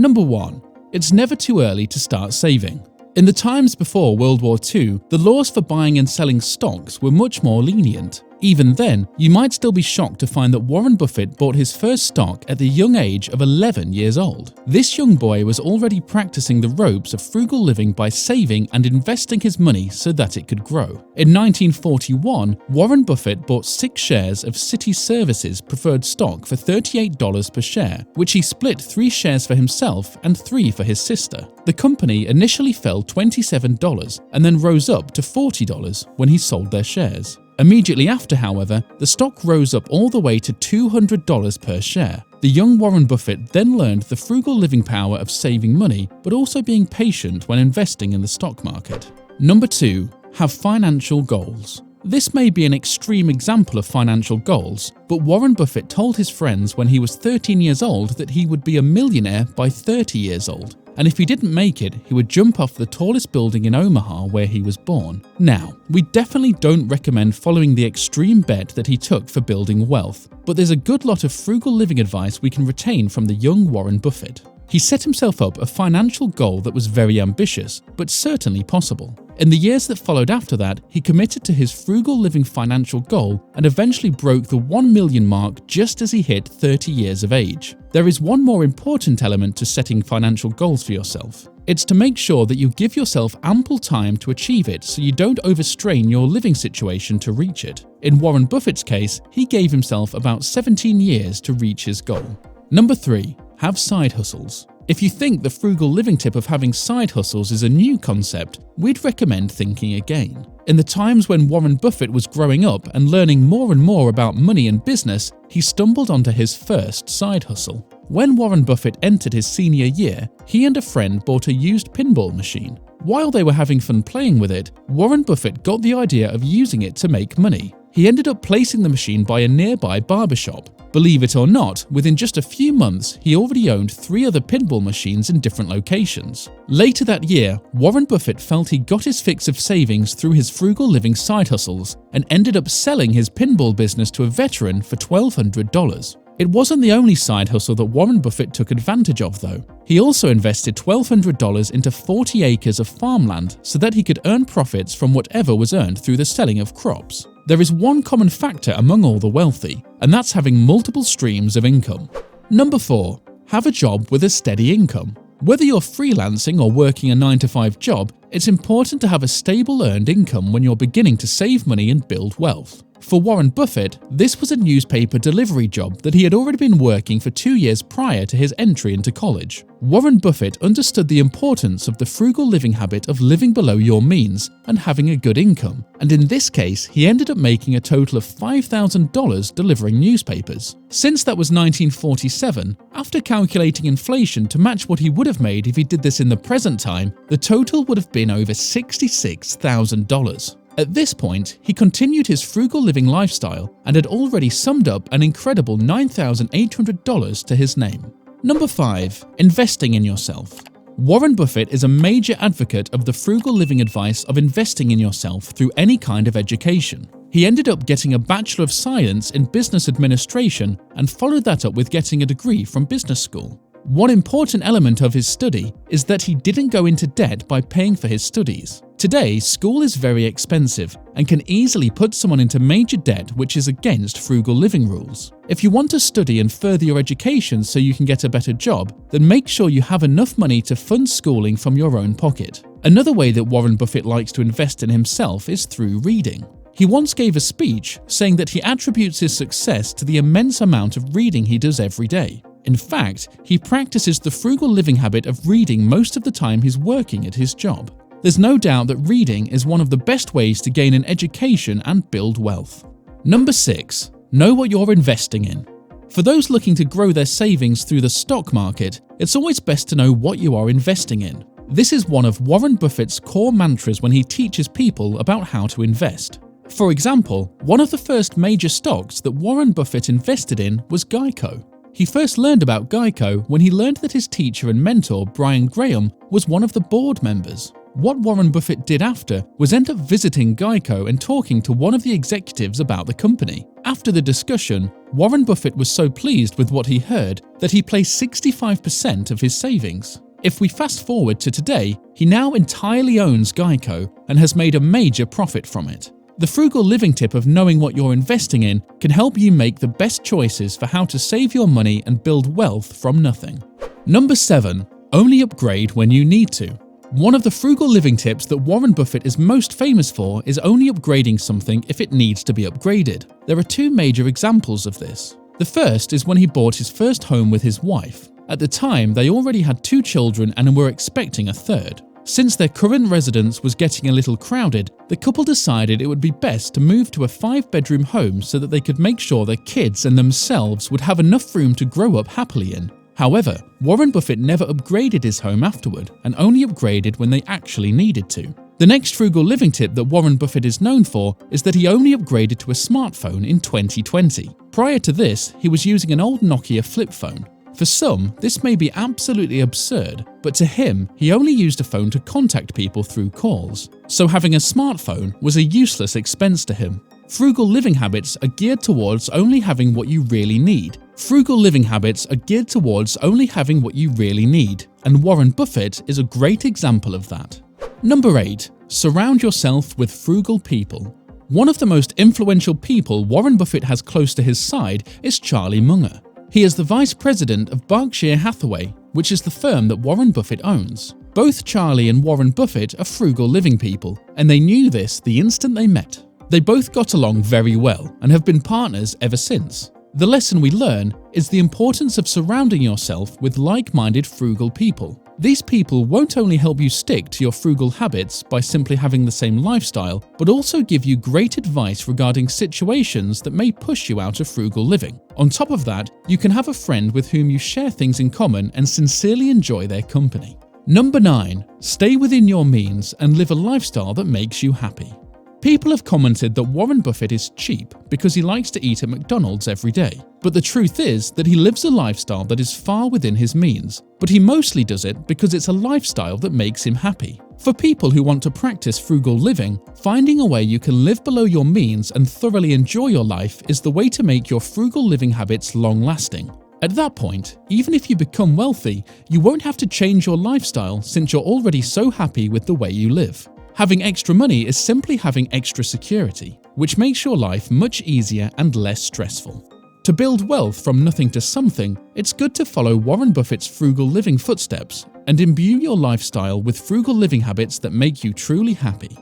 Number 1. It's never too early to start saving. In the times before World War II, the laws for buying and selling stocks were much more lenient. Even then, you might still be shocked to find that Warren Buffett bought his first stock at the young age of 11 years old. This young boy was already practicing the ropes of frugal living by saving and investing his money so that it could grow. In 1941, Warren Buffett bought 6 shares of City Services preferred stock for $38 per share, which he split 3 shares for himself and 3 for his sister. The company initially fell $27 and then rose up to $40 when he sold their shares. Immediately after, however, the stock rose up all the way to $200 per share. The young Warren Buffett then learned the frugal living power of saving money, but also being patient when investing in the stock market. Number 2. Have financial goals. This may be an extreme example of financial goals, but Warren Buffett told his friends when he was 13 years old that he would be a millionaire by 30 years old. And if he didn't make it, he would jump off the tallest building in Omaha where he was born. Now, we definitely don't recommend following the extreme bet that he took for building wealth, but there's a good lot of frugal living advice we can retain from the young Warren Buffett. He set himself up a financial goal that was very ambitious, but certainly possible. In the years that followed after that, he committed to his frugal living financial goal and eventually broke the 1 million mark just as he hit 30 years of age. There is one more important element to setting financial goals for yourself. It's to make sure that you give yourself ample time to achieve it so you don't overstrain your living situation to reach it. In Warren Buffett's case, he gave himself about 17 years to reach his goal. Number 3. Have side hustles. If you think the frugal living tip of having side hustles is a new concept, we'd recommend thinking again. In the times when Warren Buffett was growing up and learning more and more about money and business, he stumbled onto his first side hustle. When Warren Buffett entered his senior year, he and a friend bought a used pinball machine. While they were having fun playing with it, Warren Buffett got the idea of using it to make money. He ended up placing the machine by a nearby barbershop. Believe it or not, within just a few months, he already owned 3 other pinball machines in different locations. Later that year, Warren Buffett felt he got his fix of savings through his frugal living side hustles and ended up selling his pinball business to a veteran for $1,200. It wasn't the only side hustle that Warren Buffett took advantage of, though. He also invested $1,200 into 40 acres of farmland so that he could earn profits from whatever was earned through the selling of crops. There is one common factor among all the wealthy, and that's having multiple streams of income. Number 4. Have a job with a steady income. Whether you're freelancing or working a 9-to-5 job, it's important to have a stable earned income when you're beginning to save money and build wealth. For Warren Buffett, this was a newspaper delivery job that he had already been working for 2 years prior to his entry into college. Warren Buffett understood the importance of the frugal living habit of living below your means and having a good income, and in this case, he ended up making a total of $5,000 delivering newspapers. Since that was 1947, after calculating inflation to match what he would have made if he did this in the present time, the total would have been over $66,000. At this point, he continued his frugal living lifestyle and had already summed up an incredible $9,800 to his name. Number 5. Investing in yourself. Warren Buffett is a major advocate of the frugal living advice of investing in yourself through any kind of education. He ended up getting a Bachelor of Science in Business Administration and followed that up with getting a degree from business school. One important element of his study is that he didn't go into debt by paying for his studies. Today, school is very expensive and can easily put someone into major debt, which is against frugal living rules. If you want to study and further your education so you can get a better job, then make sure you have enough money to fund schooling from your own pocket. Another way that Warren Buffett likes to invest in himself is through reading. He once gave a speech saying that he attributes his success to the immense amount of reading he does every day. In fact, he practices the frugal living habit of reading most of the time he's working at his job. There's no doubt that reading is one of the best ways to gain an education and build wealth. Number 6. Know what you're investing in. For those looking to grow their savings through the stock market, it's always best to know what you are investing in. This is one of Warren Buffett's core mantras when he teaches people about how to invest. For example, one of the first major stocks that Warren Buffett invested in was Geico. He first learned about Geico when he learned that his teacher and mentor, Brian Graham, was one of the board members. What Warren Buffett did after was end up visiting Geico and talking to one of the executives about the company. After the discussion, Warren Buffett was so pleased with what he heard that he placed 65% of his savings. If we fast forward to today, he now entirely owns Geico and has made a major profit from it. The frugal living tip of knowing what you're investing in can help you make the best choices for how to save your money and build wealth from nothing. Number 7. Only upgrade when you need to. One of the frugal living tips that Warren Buffett is most famous for is only upgrading something if it needs to be upgraded. There are two major examples of this. The first is when he bought his first home with his wife. At the time, they already had 2 children and were expecting a third. Since their current residence was getting a little crowded, the couple decided it would be best to move to a 5-bedroom home so that they could make sure their kids and themselves would have enough room to grow up happily in. However, Warren Buffett never upgraded his home afterward and only upgraded when they actually needed to. The next frugal living tip that Warren Buffett is known for is that he only upgraded to a smartphone in 2020. Prior to this, he was using an old Nokia flip phone. For some, this may be absolutely absurd, but to him, he only used a phone to contact people through calls. So having a smartphone was a useless expense to him. Frugal living habits are geared towards only having what you really need. Frugal living habits are geared towards only having what you really need, and Warren Buffett is a great example of that. Number 8. Surround yourself with frugal people. One of the most influential people Warren Buffett has close to his side is Charlie Munger. He is the vice president of Berkshire Hathaway, which is the firm that Warren Buffett owns. Both Charlie and Warren Buffett are frugal living people, and they knew this the instant they met. They both got along very well and have been partners ever since. The lesson we learn is the importance of surrounding yourself with like-minded frugal people. These people won't only help you stick to your frugal habits by simply having the same lifestyle, but also give you great advice regarding situations that may push you out of frugal living. On top of that, you can have a friend with whom you share things in common and sincerely enjoy their company. Number 9. Stay within your means and live a lifestyle that makes you happy. People have commented that Warren Buffett is cheap because he likes to eat at McDonald's every day. But the truth is that he lives a lifestyle that is far within his means, but he mostly does it because it's a lifestyle that makes him happy. For people who want to practice frugal living, finding a way you can live below your means and thoroughly enjoy your life is the way to make your frugal living habits long-lasting. At that point, even if you become wealthy, you won't have to change your lifestyle since you're already so happy with the way you live. Having extra money is simply having extra security, which makes your life much easier and less stressful. To build wealth from nothing to something, it's good to follow Warren Buffett's frugal living footsteps and imbue your lifestyle with frugal living habits that make you truly happy.